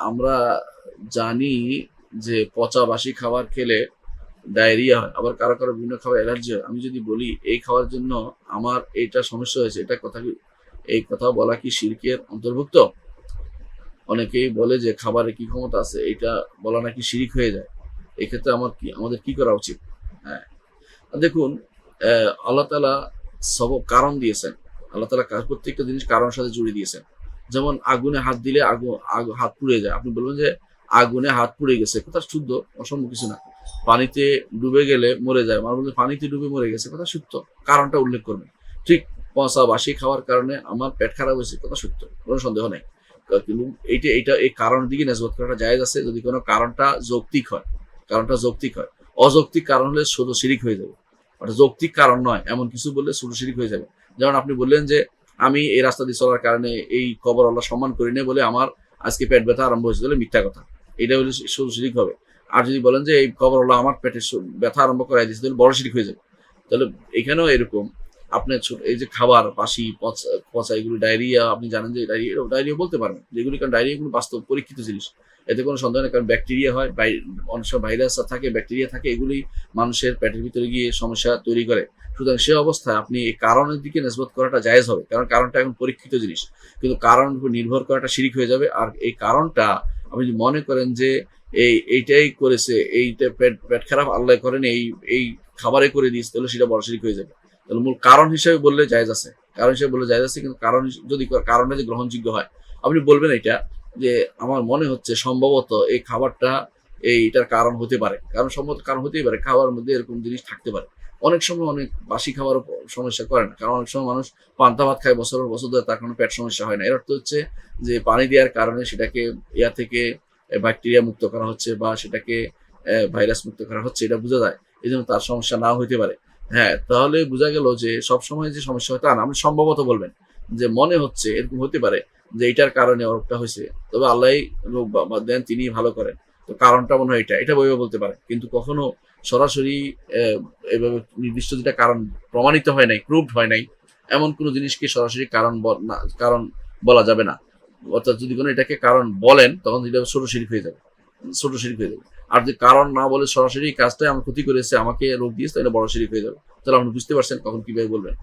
আমরা জানি যে পচা বাসি খাবার খেলে ডায়রিয়া হয়, আবার কারো কারো বিভিন্ন খাবার অ্যালার্জি হয়। আমি যদি বলি এই খাওয়ার জন্য আমার এইটা সমস্যা হয়েছে, এটা কথা কি, এই কথা বলা কি শিরকের অন্তর্ভুক্ত? অনেকেই বলে যে খাবারে কি ক্ষমতা আছে, এটা বলা নাকি শিরিক হয়ে যায়। এক্ষেত্রে আমাদের কি করা উচিত? হ্যাঁ, দেখুন, আল্লাহ তালা সব কারণ দিয়েছেন। আল্লাহ তালা প্রত্যেকটা জিনিস কারণের সাথে জুড়ে দিয়েছেন। যেমন আগুনে হাত দিলে হাত পুড়ে যায়। আপনি বলবেন যে আগুনে হাত পুড়ে গেছে, কথা শুদ্ধ, অসম্ভব কিছু না। পানিতে ডুবে গেলে মরে যায়, মানে বলতে পানিতে ডুবে মরে গেছে, কথা সত্য, কারণটা উল্লেখ করবেন। ঠিক পচা বাসি খাওয়ার কারণে আমার পেট খারাপ হয়েছে, কথা সত্য, কোনো সন্দেহ নেই। কিন্তু এইটা এই কারণের দিকে নেসবত করাটা জায়েজ আছে যদি কোনো কারণটা যৌক্তিক হয়। কারণটা যৌক্তিক হয়। অযৌক্তিক কারণ হলে শুধু শিরিক হয়ে যাবে। অর্থাৎ যৌক্তিক কারণ নয় এমন কিছু বললে শুধু শিরিক হয়ে যাবে। যেমন আপনি বললেন যে আমি এই রাস্তা দিয়ে চলার কারণে এই কবর আল্লাহ সম্মান করি না বলে আমার আজকে পেট ব্যথা আরম্ভ হয়েছে, তাহলে মিথ্যা কথা, এটা হলে শুধু শিরিক হবে। আর যদি বলেন যে এই কবর আল্লাহ আমার পেটে ব্যথা আরম্ভ করাই দিয়েছে, তাহলে বড় শিরিক হয়ে যাবে। তাহলে এখানেও এরকম আপনার এই যে খাবার বাসি পচা পচা এগুলো ডায়রিয়া, আপনি জানেন যে ডায়রিয়া বলতে পারবেন যেগুলি, কারণ ডায়রিয়া এগুলো বাস্তব পরীক্ষিত জিনিস। এতে কোনো সন্দেহ নেই, কারণ ব্যাকটেরিয়া হয়, অনেক সময় ভাইরাস থাকে, ব্যাকটেরিয়া থাকে, এগুলি মানুষের পেটের ভিতরে গিয়ে সমস্যা তৈরি করে। সুতরাং সে অবস্থায় আপনি এই কারণের দিকে নিসবত করাটা জায়েজ হবে, কারণ কারণটা এখন পরীক্ষিত জিনিস। কিন্তু কারণের উপর নির্ভর করাটা শিরিক হয়ে যাবে। আর এই কারণটা আপনি যদি মনে করেন যে এইটাই করেছে, এইটা পেট খারাপ আল্লাহ করেন, এই খাবারে করে দিয়েছে, তাহলে সেটা বড় শিরিক হয়ে যাবে। তাহলে মূল কারণ হিসেবে বললে জায়েজ আছে, কারণ হিসেবে বললে জায়েজ আছে, কিন্তু কারণ যদি কারণটা যে গ্রহণযোগ্য হয়, আপনি বলবেন এটা যে আমার মনে হচ্ছে সম্ভবত এই খাবারটা এইটার কারণ হতে পারে, কারণ সম্ভবত কারণ হতেই পারে, খাবার মধ্যে এরকম জিনিস থাকতে পারে। অনেক সময় অনেক বাসি খাবারও সমস্যা করে না, কারণ অনেক সময় মানুষ পান্তা ভাত খায় বছর বছর ধরে, তার কোনো পেট সমস্যা হয় না। এর অর্থ হচ্ছে যে পানি দেওয়ার কারণে সেটাকে ইয়া থেকে ব্যাকটেরিয়া মুক্ত করা হচ্ছে বা সেটাকে ভাইরাস মুক্ত করা হচ্ছে, এটা বোঝা যায়। এই জন্য তার সমস্যা নাও হতে পারে। হ্যাঁ, তাহলে বোঝা গেল যে সবসময় যে সমস্যা হয় তা না। আপনি সম্ভবত বলবেন যে মনে হচ্ছে এরকম হতে পারে যে এইটার কারণে রোগটা হয়েছে, তবে আল্লাহ রোগ দেন, তিনি ভালো করেন, তো কারণটা মনে হয় এটা বইও বলতে পারে। কিন্তু কখনো সরাসরি এভাবে নির্দিষ্ট যেটা কারণ প্রমাণিত হয় নাই, প্রুভড হয় নাই, এমন কোনো জিনিসকে সরাসরি কারণ বলা যাবে না। অর্থাৎ যদি কোনো এটাকে কারণ বলেন, তখন এটা ছোট শিরিক হয়ে যাবে, ছোট শিরিক হয়ে যাবে। আর যদি কারণ না বলে সরাসরি কাজটাই আমার ক্ষতি করেছে, আমাকে রোগ দিয়েছে, তাহলে বড় শিরিক হয়ে যাবে। তাহলে আপনি বুঝতে পারছেন কখন কিভাবে বলবেন।